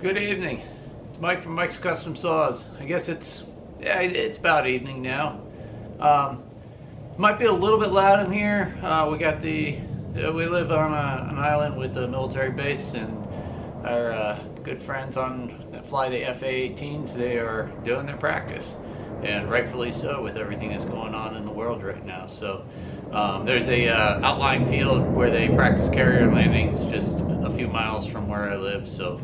Good evening. It's Mike from Mike's Custom Saws. I guess it's about evening now. Might be a little bit loud in here. We live on an island with a military base, and our good friends that fly the FA-18s, they are doing their practice, and rightfully so with everything that's going on in the world right now. So there's a outlying field where they practice carrier landings just a few miles from where I live. So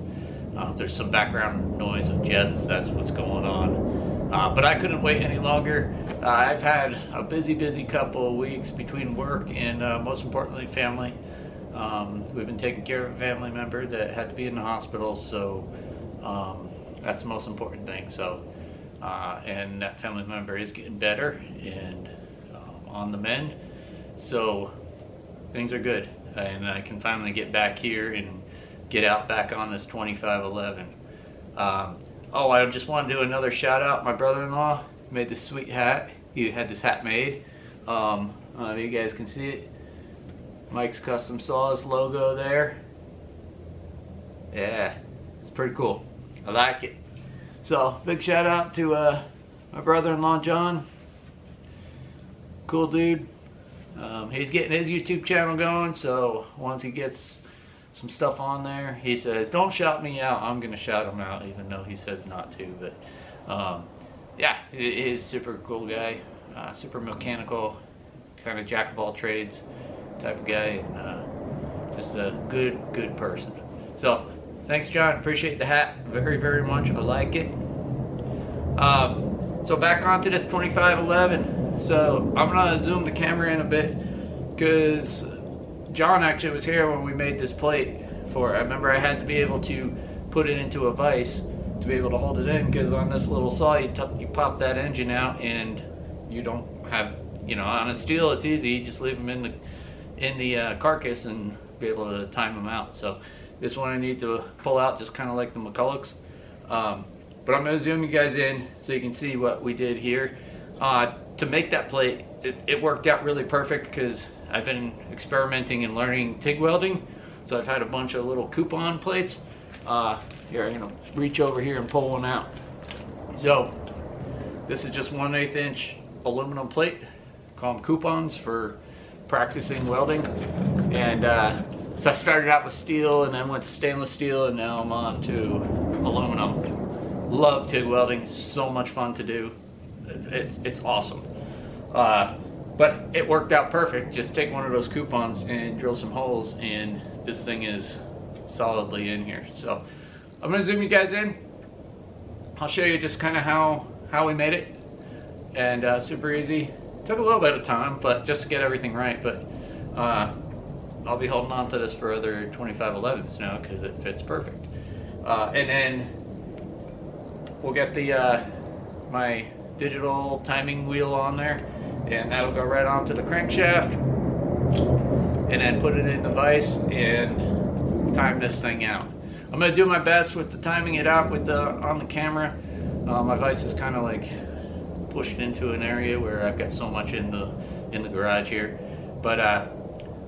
if there's some background noise of jets, that's what's going on. But I couldn't wait any longer. I've had a busy couple of weeks between work and most importantly family. We've been taking care of a family member that had to be in the hospital, so that's the most important thing. So and that family member is getting better and on the mend, so things are good, and I can finally get back here and get out back on this 2511. Oh, I just want to do another shout out. My brother-in-law made this sweet hat. He had this hat made. You guys can see it. Mike's Custom Saws logo there. Yeah, it's pretty cool. I like it. So big shout out to my brother-in-law John. Cool dude. He's getting his YouTube channel going, so once he gets some stuff on there, he says, don't shout me out. I'm gonna shout him out, even though he says not to. But yeah, he's a super cool guy, super mechanical, kind of jack of all trades type of guy, and just a good person. So thanks, John. Appreciate the hat very much. I like it. So back onto this 2511. So I'm gonna zoom the camera in a bit because John actually was here when we made this plate for it. I remember I had to be able to put it into a vise to be able to hold it in, because on this little saw you pop that engine out and you don't have, on a steel it's easy, you just leave them in the carcass and be able to time them out. So this one I need to pull out just kind of like the McCullochs. But I'm going to zoom you guys in so you can see what we did here. To make that plate, it worked out really perfect because I've been experimenting and learning TIG welding, so I've had a bunch of little coupon plates. Here, I'm gonna reach over here and pull one out. So this is just 1/8 inch aluminum plate. Call them coupons for practicing welding. And so I started out with steel and then went to stainless steel, and now I'm on to aluminum. Love TIG welding, so much fun to do. It's awesome. But it worked out perfect. Just take one of those coupons and drill some holes, and this thing is solidly in here. So I'm gonna zoom you guys in. I'll show you just kind of how we made it, and super easy. Took a little bit of time, but just to get everything right. But I'll be holding on to this for other 2511s now because it fits perfect. And then we'll get the my digital timing wheel on there, and that'll go right onto the crankshaft, and then put it in the vise and time this thing out. I'm going to do my best with the timing it out with on the camera. My vise is kind of like pushed into an area where I've got so much in the garage here, but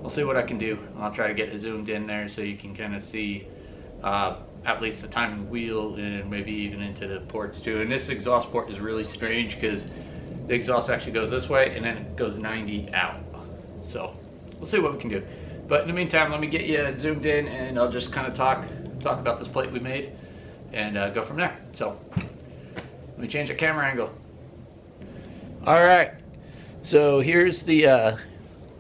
we'll see what I can do. I'll try to get it zoomed in there so you can kind of see at least the timing wheel, and maybe even into the ports too. And this exhaust port is really strange because the exhaust actually goes this way and then it goes 90 out. So we'll see what we can do. But in the meantime, let me get you zoomed in, and I'll just kind of talk about this plate we made and go from there. So let me change the camera angle. All right, so here's the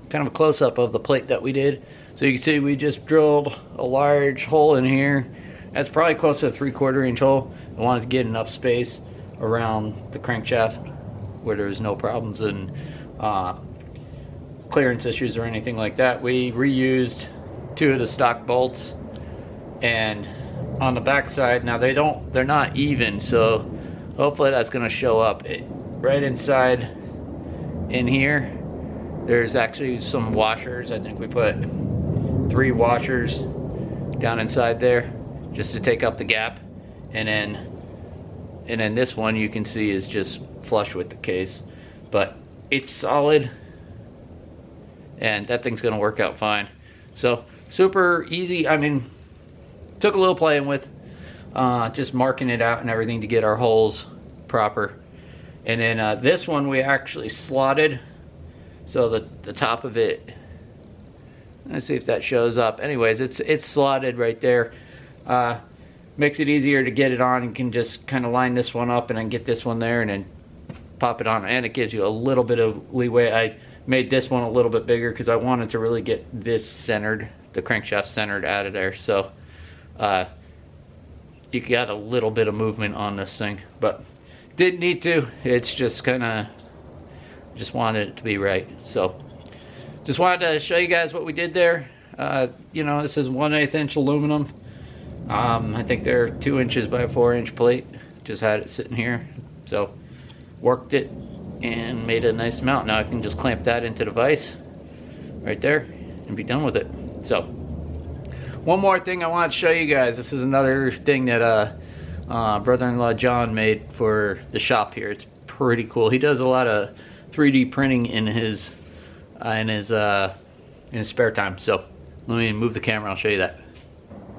kind of a close-up of the plate that we did. So you can see we just drilled a large hole in here. That's probably close to a 3/4 inch hole. I wanted to get enough space around the crankshaft where there's no problems and clearance issues or anything like that. We reused 2 of the stock bolts, and on the back side, now they're not even, so hopefully that's going to show up. Right inside in here, there's actually some washers. I think we put 3 washers down inside there just to take up the gap, and then this one you can see is just flush with the case, but it's solid, and that thing's gonna work out fine. So super easy. I mean, took a little playing with, just marking it out and everything to get our holes proper. And then this one we actually slotted, so the top of it, let's see if that shows up. Anyways, it's slotted right there. Makes it easier to get it on. You can just kind of line this one up and then get this one there and then pop it on, and it gives you a little bit of leeway. I made this one a little bit bigger because I wanted to really get this centered, the crankshaft centered out of there. So you got a little bit of movement on this thing, but didn't need to. It's just kind of, just wanted it to be right. So just wanted to show you guys what we did there. You know, this is 1/8 inch aluminum. I think they're 2 inches by a 4-inch plate. Just had it sitting here, so worked it and made a nice mount. Now I can just clamp that into the vise right there and be done with it. So one more thing I want to show you guys. This is another thing that brother-in-law John made for the shop here. It's pretty cool. He does a lot of 3D printing in his spare time. So let me move the camera, I'll show you that.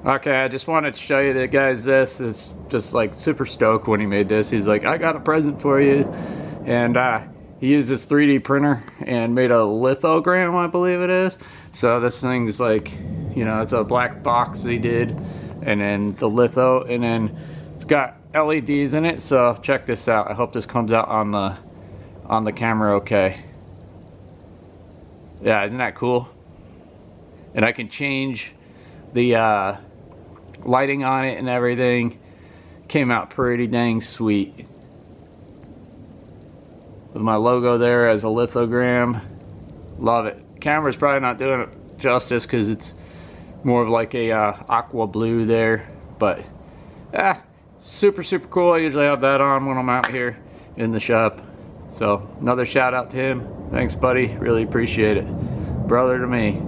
Okay, I just wanted to show you that, guys. This is just like super stoked when he made this. He's like, I got a present for you. And he used this 3D printer and made a lithogram, I believe it is. So this thing's like, you know, it's a black box that he did, and then the litho, and then it's got LEDs in it. So check this out. I hope this comes out on the camera okay. Yeah, isn't that cool? And I can change the lighting on it and everything. Came out pretty dang sweet. With my logo there as a lithogram. Love it. Camera's probably not doing it justice because it's more of like a aqua blue there. But super cool. I usually have that on when I'm out here in the shop. So another shout out to him. Thanks, buddy. Really appreciate it. Brother to me.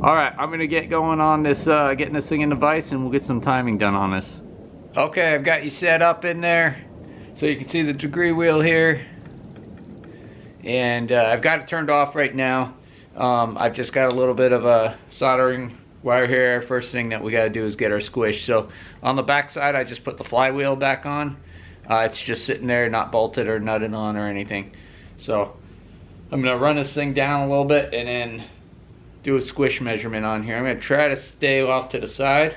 Alright, I'm going to get going on this, getting this thing in the vise, and we'll get some timing done on this. Okay, I've got you set up in there, so you can see the degree wheel here. And I've got it turned off right now. I've just got a little bit of a soldering wire here. First thing that we got to do is get our squish. So on the back side, I just put the flywheel back on. It's just sitting there, not bolted or nutted on or anything. So I'm going to run this thing down a little bit and then do a squish measurement on here. I'm going to try to stay off to the side.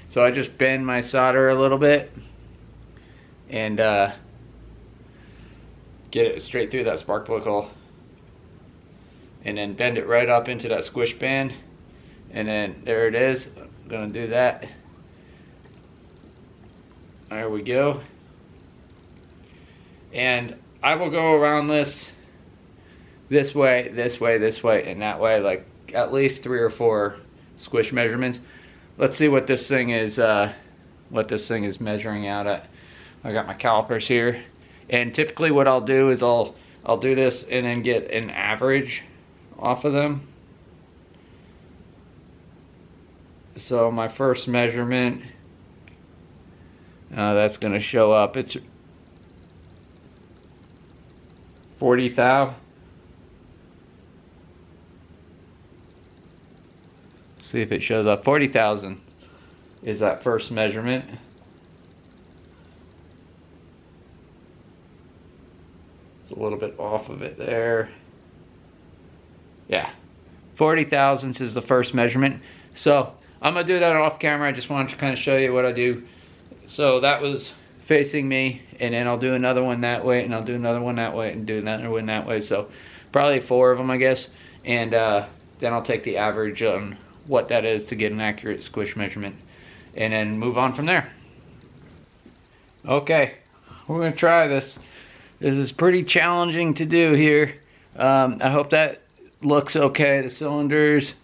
So I just bend my solder a little bit and get it straight through that spark plug hole. And then bend it right up into that squish band. And then there it is. I'm going to do that. There we go. And I will go around this way, this way, this way, and that way, like at least 3 or 4 squish measurements. Let's see what this thing is measuring out at. I got my calipers here, and typically what I'll do is I'll do this and then get an average off of them. So my first measurement, that's going to show up. It's 40 thou. See if it shows up. 40,000 is that first measurement. It's a little bit off of it there. Yeah, 40 thousandths is the first measurement. So I'm gonna do that off camera. I just wanted to kind of show you what I do. So that was facing me, and then I'll do another one that way, and I'll do another one that way, and do another one that way. So probably 4 of them, I guess. And then I'll take the average on what that is to get an accurate squish measurement, and then move on from there. Okay, we're gonna try this. This is pretty challenging to do here. I hope that looks okay. The cylinder's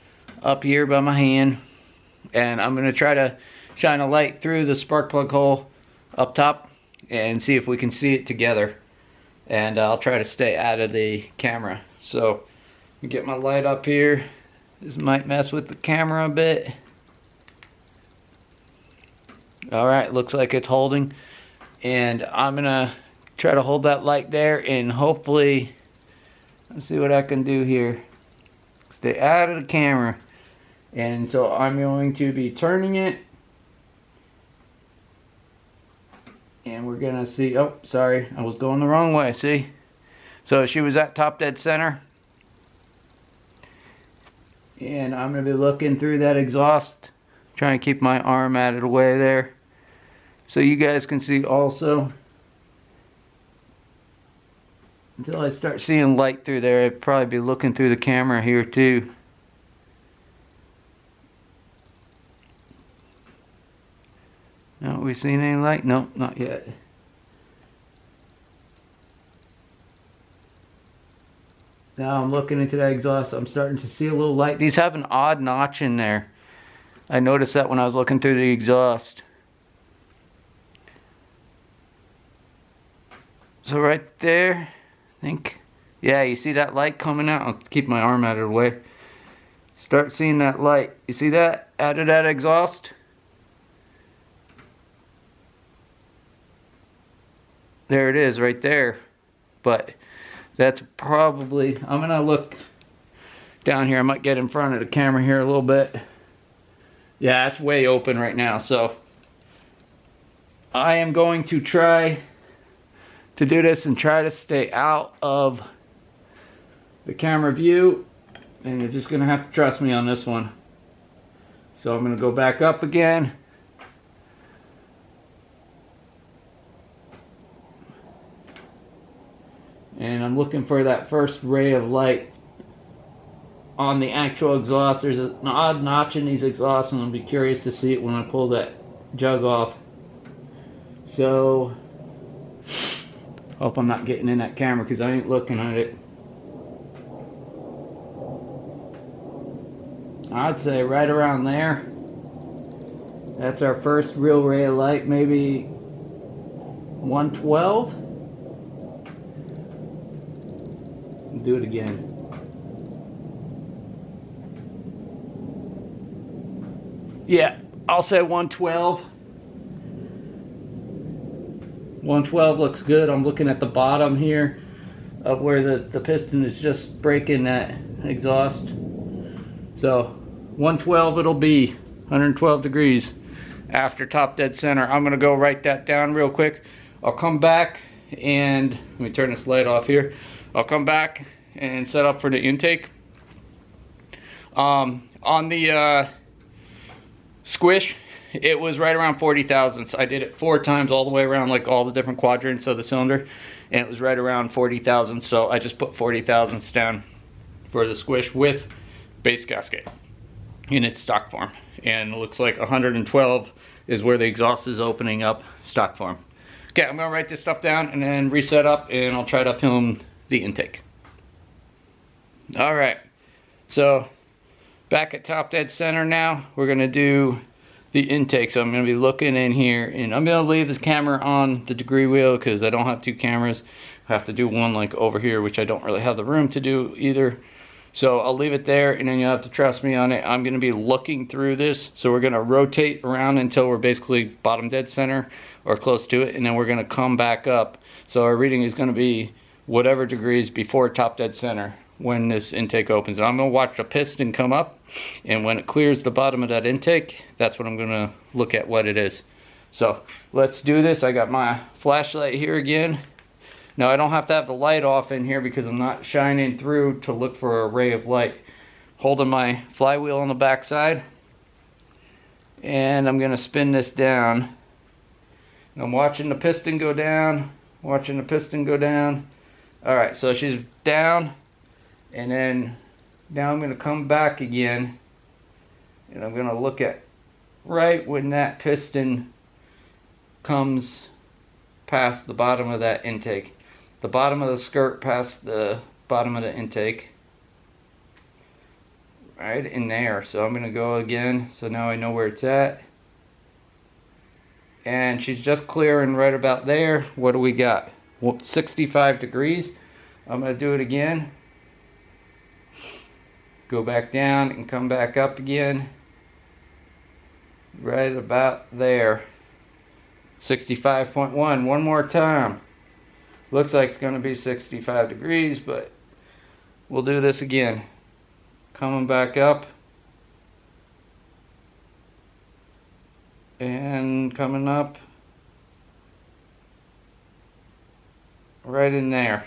up here by my hand, and I'm gonna try to shine a light through the spark plug hole up top and see if we can see it together. And I'll try to stay out of the camera. So get my light up here. This might mess with the camera a bit. Alright, looks like it's holding. And I'm gonna try to hold that light there, and hopefully, let's see what I can do here. Stay out of the camera. And so I'm going to be turning it And we're gonna see, oh, sorry, I was going the wrong way, see? So she was at top dead center. And I'm gonna be looking through that exhaust, trying to keep my arm out of the way there, so you guys can see also. Until I start seeing light through there, I'd probably be looking through the camera here too. No, we seen any light? No, not yet. Now I'm looking into that exhaust. I'm starting to see a little light. These have an odd notch in there. I noticed that when I was looking through the exhaust. So right there, I think, yeah, you see that light coming out? I'll keep my arm out of the way. Start seeing that light. You see that out of that exhaust? There it is right there. But that's probably, I'm gonna look down here. I might get in front of the camera here a little bit. Yeah, it's way open right now. So I am going to try to do this and try to stay out of the camera view. And you're just gonna have to trust me on this one. So I'm gonna go back up again. And I'm looking for that first ray of light on the actual exhaust. There's an odd notch in these exhausts, and I'll be curious to see it when I pull that jug off. So, hope I'm not getting in that camera because I ain't looking at it. I'd say right around there. That's our first real ray of light, maybe 112. Do it again. Yeah, I'll say 112. 112 looks good. I'm looking at the bottom here of where the piston is just breaking that exhaust. So 112 it'll be, 112 degrees after top dead center. I'm gonna go write that down real quick. I'll come back and let me turn this light off here. I'll come back and set up for the intake. On the squish, it was right around 40 thousandths. I did it 4 times all the way around, like all the different quadrants of the cylinder, and it was right around 40 thousandths. So I just put 40 thousandths down for the squish with base gasket in its stock form. And it looks like 112 is where the exhaust is opening up stock form. Okay, I'm gonna write this stuff down and then reset up, and I'll try to film the intake. All right, so back at top dead center now. We're gonna do the intake. So I'm gonna be looking in here, and I'm gonna leave this camera on the degree wheel because I don't have 2 cameras. I have to do one like over here, which I don't really have the room to do either. So I'll leave it there, and then you'll have to trust me on it. I'm gonna be looking through this. So we're gonna rotate around until we're basically bottom dead center or close to it, and then we're gonna come back up. So our reading is gonna be whatever degrees before top dead center when this intake opens. And I'm gonna watch the piston come up, and when it clears the bottom of that intake, that's when I'm gonna look at what it is. So let's do this. I got my flashlight here again. Now I don't have to have the light off in here because I'm not shining through to look for a ray of light. Holding my flywheel on the back side, and I'm gonna spin this down. And I'm watching the piston go down, watching the piston go down. All right, so she's down, and then now I'm gonna come back again, and I'm gonna look at right when that piston comes past the bottom of that intake. The bottom of the skirt past the bottom of the intake. Right in there. So I'm gonna go again, so now I know where it's at. And she's just clearing right about there. What do we got? 65 degrees. I'm gonna do it again. Go back down and come back up again. Right about there. 65.1. One more time. Looks like it's gonna be 65 degrees, but we'll do this again. Coming back up. And coming up. right in there.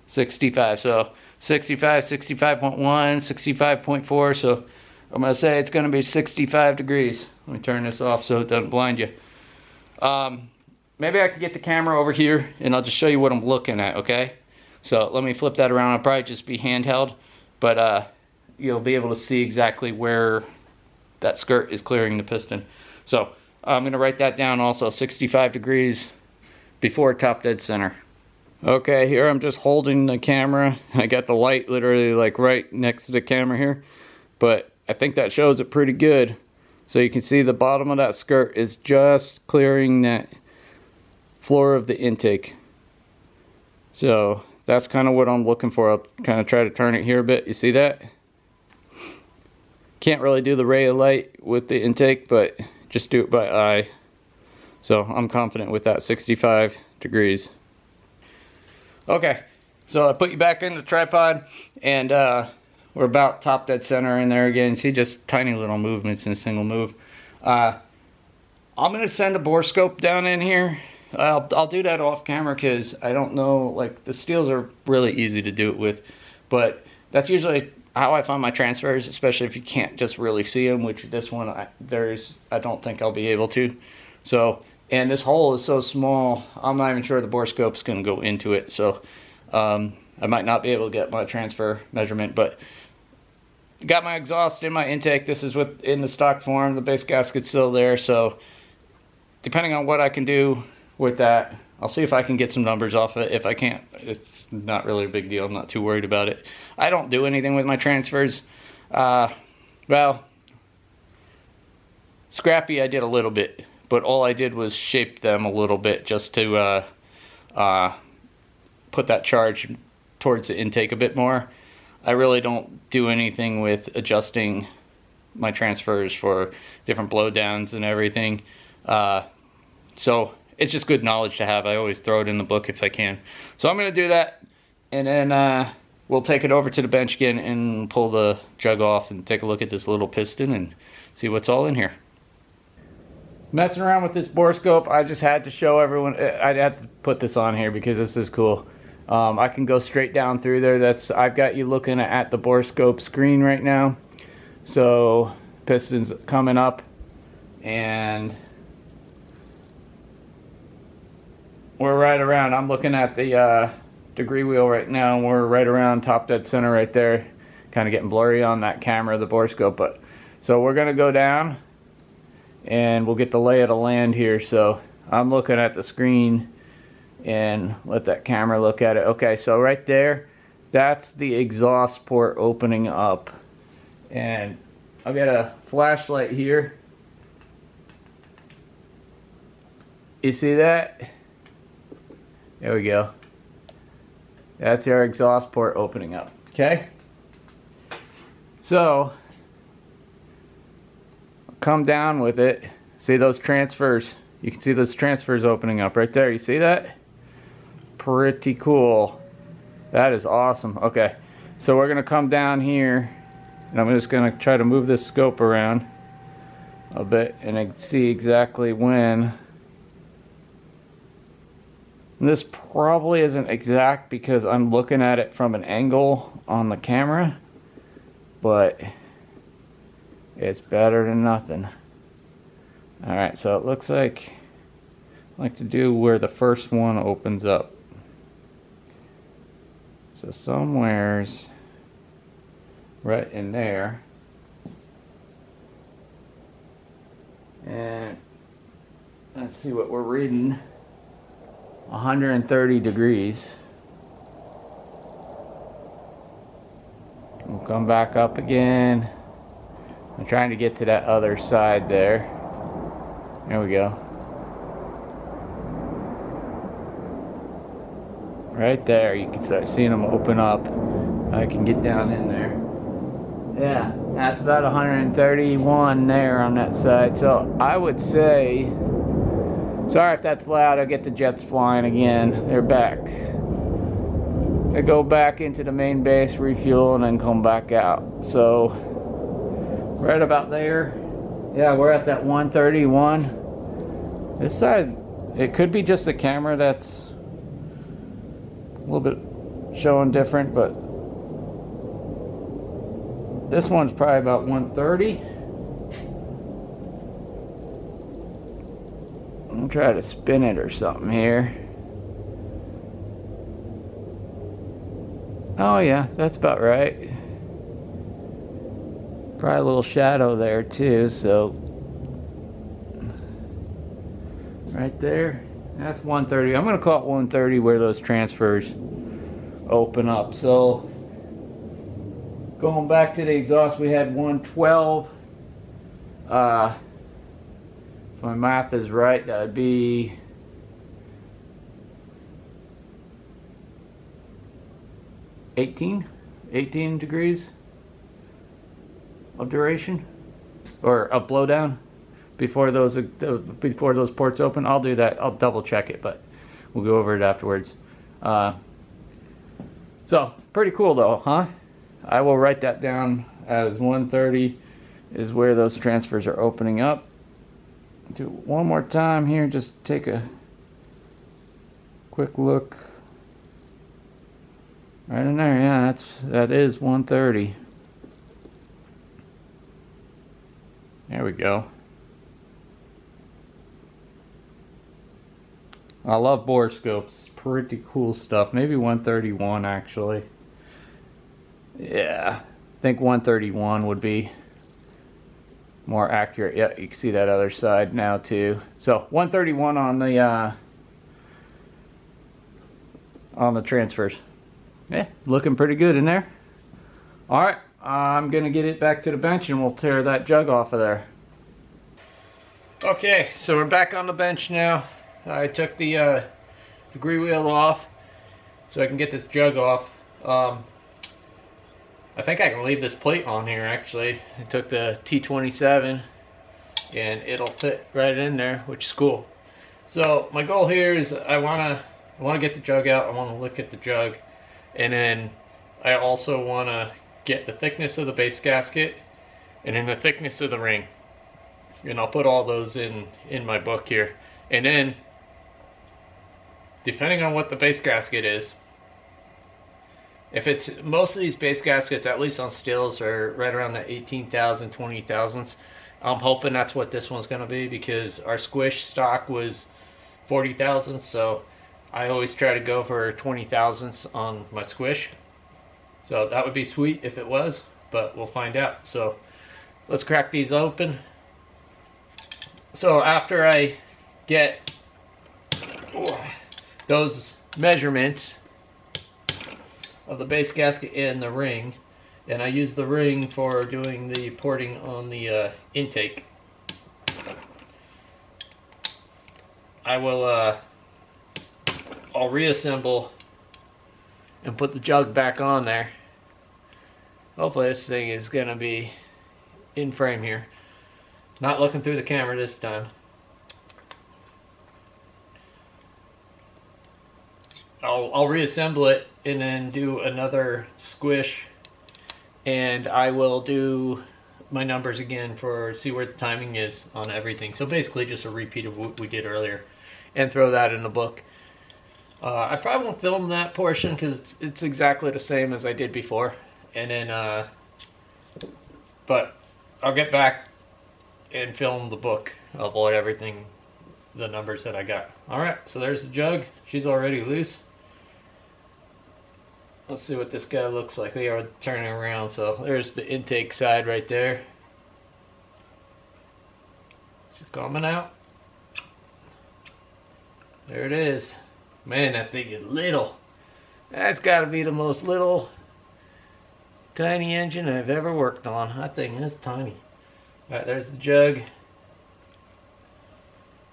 65. So 65, 65.1, 65.4. So I'm going to say it's going to be 65 degrees. Let me turn this off so it doesn't blind you. Maybe I can get the camera over here and I'll just show you what I'm looking at, okay? So let me flip that around. I'll probably just be handheld, but you'll be able to see exactly where that skirt is clearing the piston. So I'm going to write that down also, 65 degrees before top dead center. Okay, here I'm just holding the camera. I got the light literally like right next to the camera here, but I think that shows it pretty good. So you can see the bottom of that skirt is just clearing that floor of the intake. So that's kind of what I'm looking for. I'll kind of try to turn it here a bit. You see that? Can't really do the ray of light with the intake, but just do it by eye. So I'm confident with that 65 degrees. Okay, so I put you back in the tripod, and we're about top dead center in there again. See, just tiny little movements in a single move. I'm gonna send a Boroscope down in here. I'll do that off camera because I don't know, like the steels are really easy to do it with, but that's usually how I find my transfers, especially if you can't just really see them, which this one I don't think I'll be able to. So, and this hole is so small, I'm not even sure the Boroscope's going to go into it, so I might not be able to get my transfer measurement, but got my exhaust in my intake. This is in the stock form. The base gasket's still there, so depending on what I can do with that, I'll see if I can get some numbers off it. If I can't, it's not really a big deal. I'm not too worried about it. I don't do anything with my transfers. Well, scrappy I did a little bit, but all I did was shape them a little bit just to put that charge towards the intake a bit more. I really don't do anything with adjusting my transfers for different blowdowns and everything. So it's just good knowledge to have. I always throw it in the book if I can. So I'm going to do that, and then we'll take it over to the bench again and pull the jug off and take a look at this little piston and see what's all in here. Messing around with this Boroscope, I just had to show everyone. I had to put this on here because this is cool. I can go straight down through there. I've got you looking at the Boroscope screen right now. So piston's coming up, and we're right around. I'm looking at the degree wheel right now, and we're right around top dead center right there. Kind of getting blurry on that camera, the Boroscope, but so we're gonna go down and we'll get the lay of the land here. So I'm looking at the screen and let that camera look at it. Okay, so right there, that's the exhaust port opening up, and I've got a flashlight here. You see that? There we go. That's our exhaust port opening up. Okay, so come down with it. See those transfers? You can see those transfers opening up right there. You see that? Pretty cool. That is awesome. Okay, so we're gonna come down here, and I'm just gonna try to move this scope around a bit and I can see exactly when. And this probably isn't exact because I'm looking at it from an angle on the camera, but it's better than nothing. Alright, so it looks like I like to do where the first one opens up. So somewhere's right in there. And let's see what we're reading. 130 degrees. We'll come back up again. I'm trying to get to that other side there. There we go. Right there, you can start seeing them open up. I can get down in there. Yeah, that's about 131 there on that side. So I would say, sorry if that's loud, I'll get the jets flying again. They're back. They go back into the main base, refuel, and then come back out. So right about there. Yeah, we're at that 131. This side, it could be just the camera that's little bit showing different, but this one's probably about 130. I'm gonna try to spin it or something here. Oh yeah, that's about right. Probably a little shadow there too, so right there, that's 130. I'm gonna call it 130 where those transfers open up. So going back to the exhaust, we had 112. If my math is right, that would be 18 degrees of duration, or of blowdown before those ports open. I'll do that. I'll double check it, but we'll go over it afterwards. So pretty cool though, huh? I will write that down as 130 is where those transfers are opening up. Do it one more time here, just take a quick look. Right in there, yeah, that is 130. There we go. I love Boroscopes. Pretty cool stuff. Maybe 131 actually. Yeah, I think 131 would be more accurate. Yeah, you can see that other side now too. So 131 on the transfers. Yeah, looking pretty good in there. All right, I'm gonna get it back to the bench and we'll tear that jug off of there. Okay, so we're back on the bench now. I took the degree wheel off so I can get this jug off. I think I can leave this plate on here actually. I took the T27 and it'll fit right in there, which is cool. So my goal here is I wanna get the jug out. I wanna look at the jug, and then I also wanna get the thickness of the base gasket and then the thickness of the ring. And I'll put all those in my book here. And then depending on what the base gasket is, if it's, most of these base gaskets, at least on stills, are right around the 18,000, 20,000s. I'm hoping that's what this one's going to be, because our squish stock was 40,000, so I always try to go for 20,000s on my squish. So that would be sweet if it was, but we'll find out. So let's crack these open. So after I get those measurements of the base gasket and the ring, and I use the ring for doing the porting on the intake, I'll reassemble and put the jug back on there. Hopefully this thing is gonna be in frame here. Not looking through the camera this time. I'll reassemble it and then do another squish, and I will do my numbers again for see where the timing is on everything. So basically just a repeat of what we did earlier, and throw that in the book. I probably won't film that portion because it's exactly the same as I did before, and then but I'll get back and film the book of what everything, the numbers that I got. Alright, so there's the jug. She's already loose. Let's see what this guy looks like. We are turning around, so there's the intake side right there. She's coming out. There it is. Man, that thing is little. That's got to be the most little tiny engine I've ever worked on. That thing is tiny. Alright, there's the jug.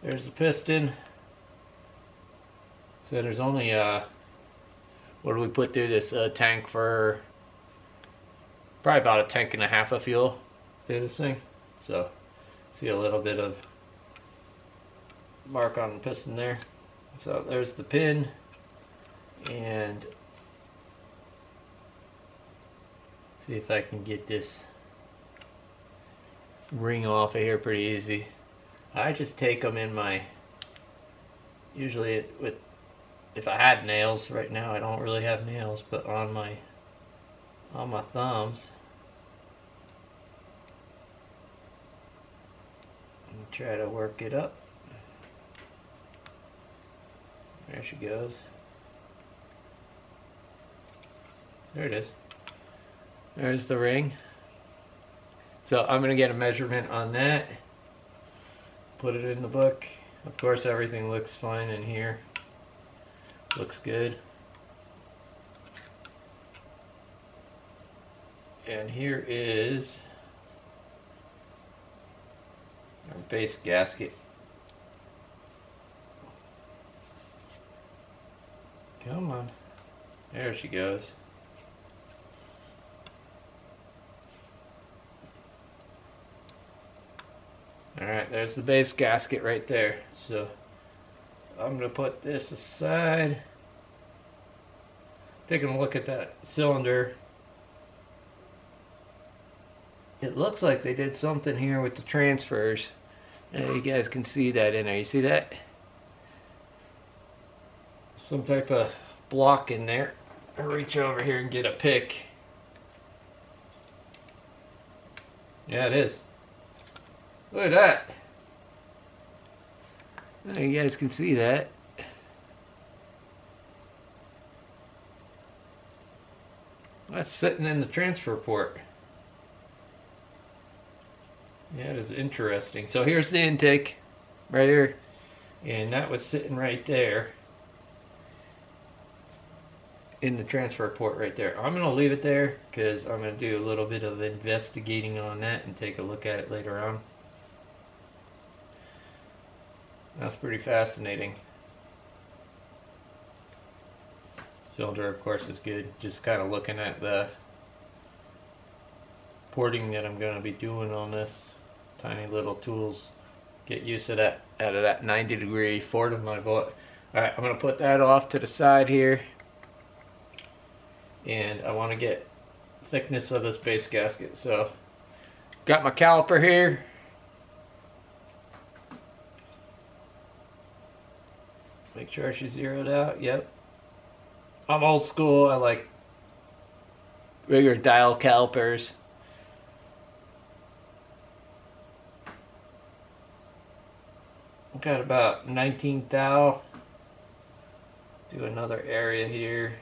There's the piston. So there's only what do we put through this tank for? Probably about a tank and a half of fuel through this thing. So see a little bit of mark on the piston there. So there's the pin, and see if I can get this ring off of here pretty easy. I just take them in my, usually with if I had nails. Right now I don't really have nails, but on my thumbs. And try to work it up. There she goes. There it is. There's the ring. So I'm going to get a measurement on that. Put it in the book. Of course everything looks fine in here. Looks good. And here is our base gasket. Come on. There she goes. Alright, there's the base gasket right there. So I'm going to put this aside. Taking a look at that cylinder. It looks like they did something here with the transfers. And you guys can see that in there. You see that? Some type of block in there. I'll reach over here and get a pick. Yeah, it is. Look at that. Now you guys can see that. That's sitting in the transfer port. Yeah, it is interesting. So here's the intake right here. And that was sitting right there in the transfer port right there. I'm going to leave it there because I'm going to do a little bit of investigating on that and take a look at it later on. That's pretty fascinating. Cylinder, of course, is good. Just kind of looking at the porting that I'm going to be doing on this. Tiny little tools. Get used to that out of that 90-degree Ford of my boat. Alright, I'm going to put that off to the side here. And I want to get thickness of this base gasket. So, got my caliper here. Make sure she's zeroed out. Yep. I'm old school. I like regular dial calipers. I've got about 19 thou. Do another area here.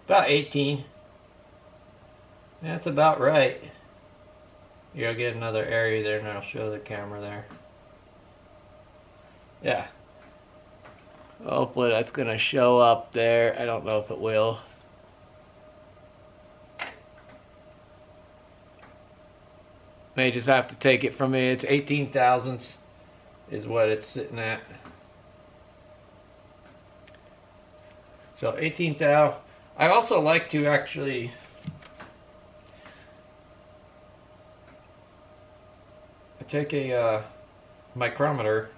About 18. That's about right. Here, I'll get another area there and I'll show the camera there. Yeah. Hopefully that's going to show up there. I don't know if it will. May just have to take it from me. It's 18 thousandths is what it's sitting at. So 18 thou. I also like to actually take a micrometer.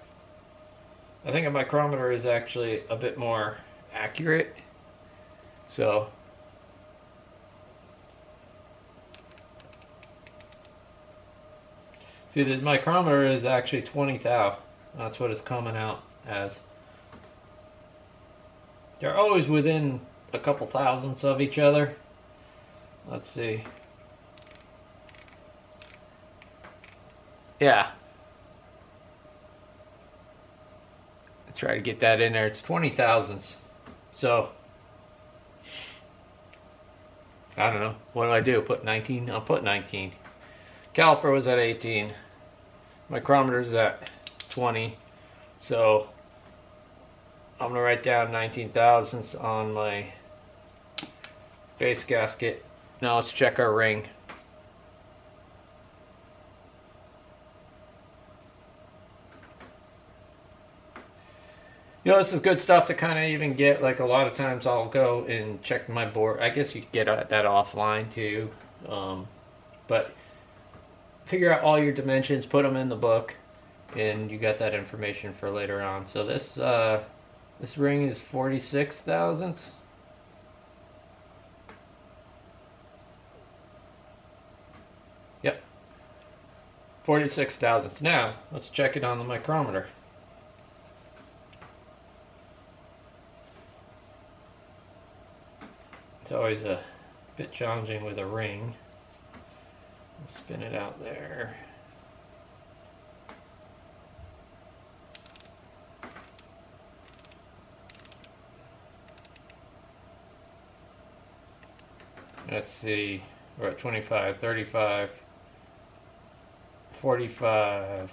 I think a micrometer is actually a bit more accurate. So see, the micrometer is actually 20 thou. That's what it's coming out as. They're always within a couple thousandths of each other. Let's see. Yeah. Try to get that in there. It's 20 thousandths. So, I don't know. What do I do? Put 19? I'll put 19. Caliper was at 18. Micrometer's at 20. So, I'm going to write down 19 thousandths on my base gasket. Now let's check our ring. You know, this is good stuff to kind of even get. Like, a lot of times I'll go and check my board. I guess you could get that offline too. But figure out all your dimensions, put them in the book, and you got that information for later on. So this ring is 46 thousandths. Yep. 46 thousandths. Now, let's check it on the micrometer. It's always a bit challenging with a ring. Let's spin it out there. Let's see, we're at 25, 35, 45,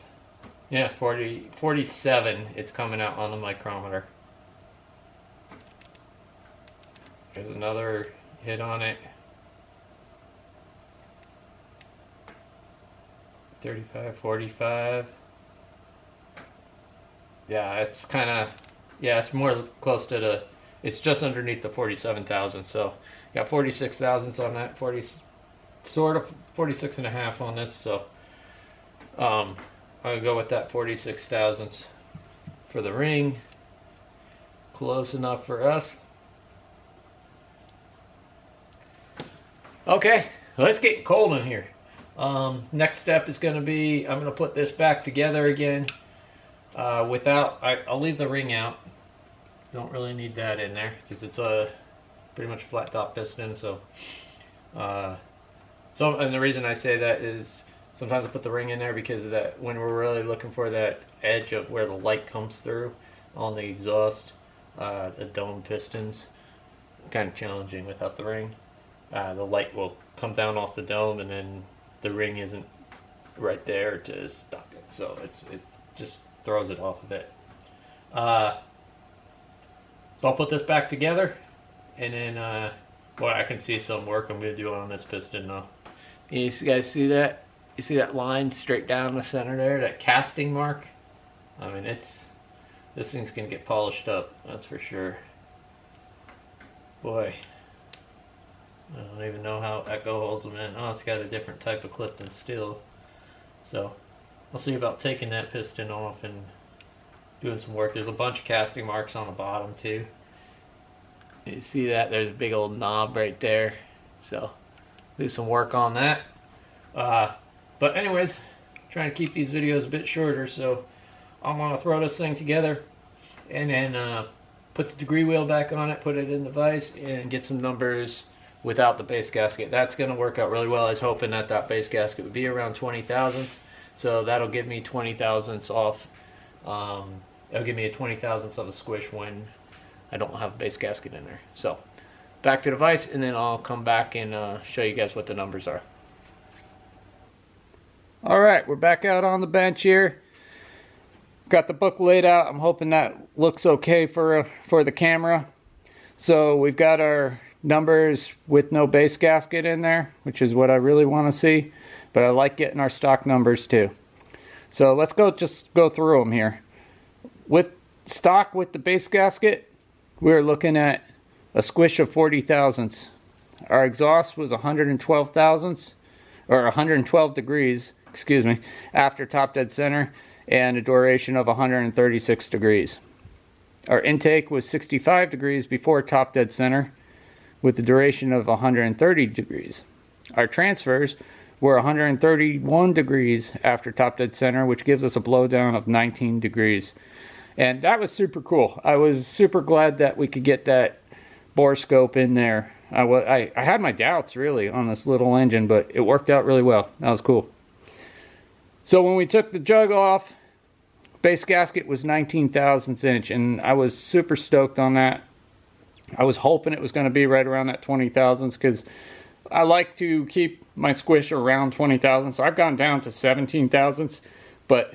yeah, 40, 47, it's coming out on the micrometer. There's another hit on it. 35, 45. Yeah, it's kind of, yeah, it's more close to the, it's just underneath the 47,000, so got 46 thousandths on that, 40, sort of 46 and a half on this, so I'll go with that 46 thousandths for the ring. Close enough for us. Okay, let's get cold in here. Next step is going to be, I'm going to put this back together again I'll leave the ring out. Don't really need that in there because it's a pretty much flat top piston. So and the reason I say that is sometimes I put the ring in there because of that, when we're really looking for that edge of where the light comes through on the exhaust, the dome pistons, kind of challenging without the ring. The light will come down off the dome and then the ring isn't right there to stop it, so it just throws it off a bit. So I'll put this back together, and then well, I can see some work I'm going to do on this piston now. You guys see that? You see that line straight down the center there, that casting mark? I mean, this thing's going to get polished up, that's for sure. Boy, I don't even know how Echo holds them in. Oh, it's got a different type of clip than steel. So I'll see about taking that piston off and doing some work. There's a bunch of casting marks on the bottom too. You see that? There's a big old knob right there. So do some work on that. But anyways, trying to keep these videos a bit shorter, so I'm gonna throw this thing together and then put the degree wheel back on it, put it in the vise, and get some numbers without the base gasket. That's going to work out really well. I was hoping that that base gasket would be around 20 thousandths, so that'll give me 20 thousandths off. It'll give me a 20 thousandths of a squish when I don't have a base gasket in there. So back to the vise, and then I'll come back and show you guys what the numbers are. Alright, we're back out on the bench here. Got the book laid out. I'm hoping that looks okay for the camera. So we've got our numbers with no base gasket in there, which is what I really want to see, but I like getting our stock numbers too. So let's just go through them here. With stock with the base gasket, we're looking at a squish of 40 thousandths. Our exhaust was 112 thousandths, or 112 degrees, excuse me, after top dead center, and a duration of 136 degrees. Our intake was 65 degrees before top dead center, with the duration of 130 degrees. Our transfers were 131 degrees after top dead center, which gives us a blowdown of 19 degrees. And that was super cool. I was super glad that we could get that Boroscope in there. I had my doubts really on this little engine, but it worked out really well. That was cool. So when we took the jug off, base gasket was 19 thousandths inch, and I was super stoked on that. I was hoping it was going to be right around that 20 thousandths because I like to keep my squish around 20 thousandths. So I've gone down to 17 thousandths, but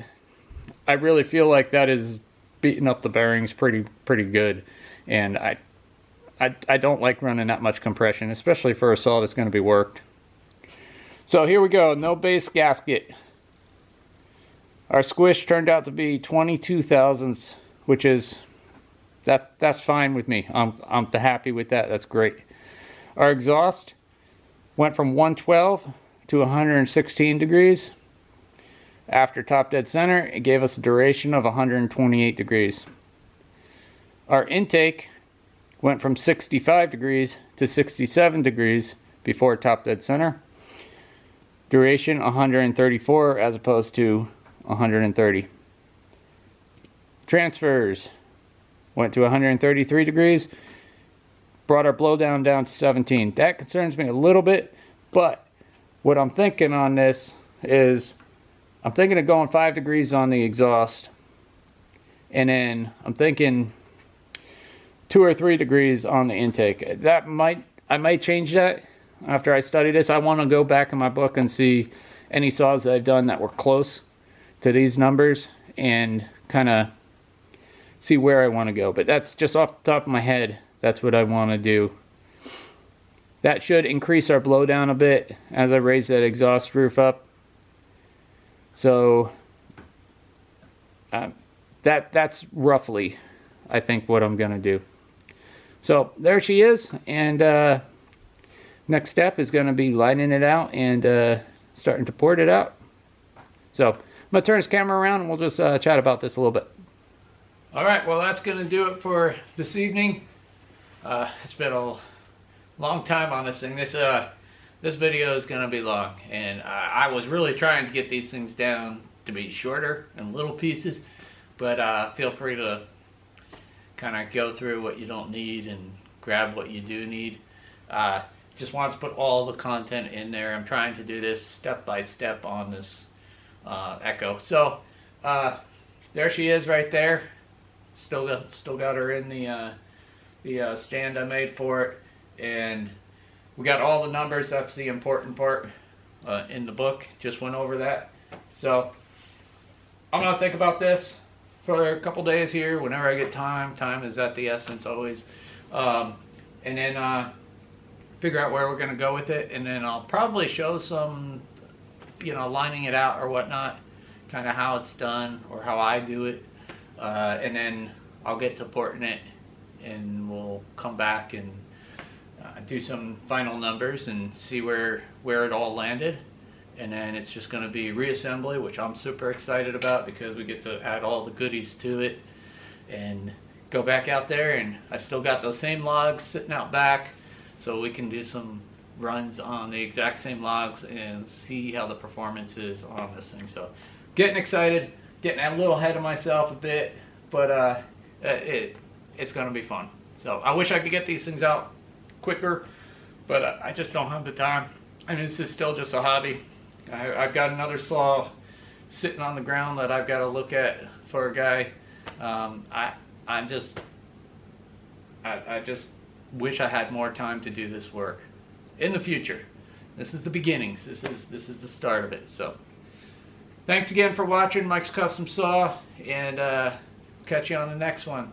I really feel like that is beating up the bearings pretty good, and I don't like running that much compression, especially for a saw that's going to be worked. So here we go, no base gasket. Our squish turned out to be 22 thousandths, which is that's fine with me. I'm happy with that. That's great. Our exhaust went from 112 to 116 degrees. After top dead center, it gave us a duration of 128 degrees. Our intake went from 65 degrees to 67 degrees before top dead center, Duration 134 as opposed to 130. Transfers went to 133 degrees. Brought our blowdown down to 17. That concerns me a little bit, but what I'm thinking on this is I'm thinking of going 5 degrees on the exhaust, and then I'm thinking 2 or 3 degrees on the intake. I might change that after I study this. I want to go back in my book and see any saws that I've done that were close to these numbers and kind of see where I want to go. But that's just off the top of my head. That's what I want to do. That should increase our blowdown a bit as I raise that exhaust roof up. So that's roughly, I think, what I'm going to do. So there she is, and next step is going to be lining it out and starting to port it out. So I'm going to turn this camera around and we'll just chat about this a little bit. Alright, well that's going to do it for this evening. It's been a long time on this thing. This video is going to be long, and I was really trying to get these things down to be shorter and little pieces, but feel free to kind of go through what you don't need and grab what you do need. Just wanted to put all the content in there. I'm trying to do this step by step on this Echo. So there she is right there. Still got her in the stand I made for it, and we got all the numbers. That's the important part in the book. Just went over that. So I'm gonna think about this for a couple days here. Whenever I get time is at the essence always, and then figure out where we're gonna go with it, and then I'll probably show some, lining it out or whatnot, kind of how it's done or how I do it, and then I'll get to porting it, and we'll come back and do some final numbers and see where it all landed. And then it's just going to be reassembly, which I'm super excited about because we get to add all the goodies to it and go back out there. And I still got those same logs sitting out back, so we can do some runs on the exact same logs and see how the performance is on this thing. So getting excited, getting a little ahead of myself a bit, but it's going to be fun. So I wish I could get these things out quicker, but I just don't have the time. I mean, this is still just a hobby. I've got another saw sitting on the ground that I've got to look at for a guy. I just wish I had more time to do this work in the future. This is the beginnings. This is the start of it. So thanks again for watching Mike's Custom Saw, and catch you on the next one.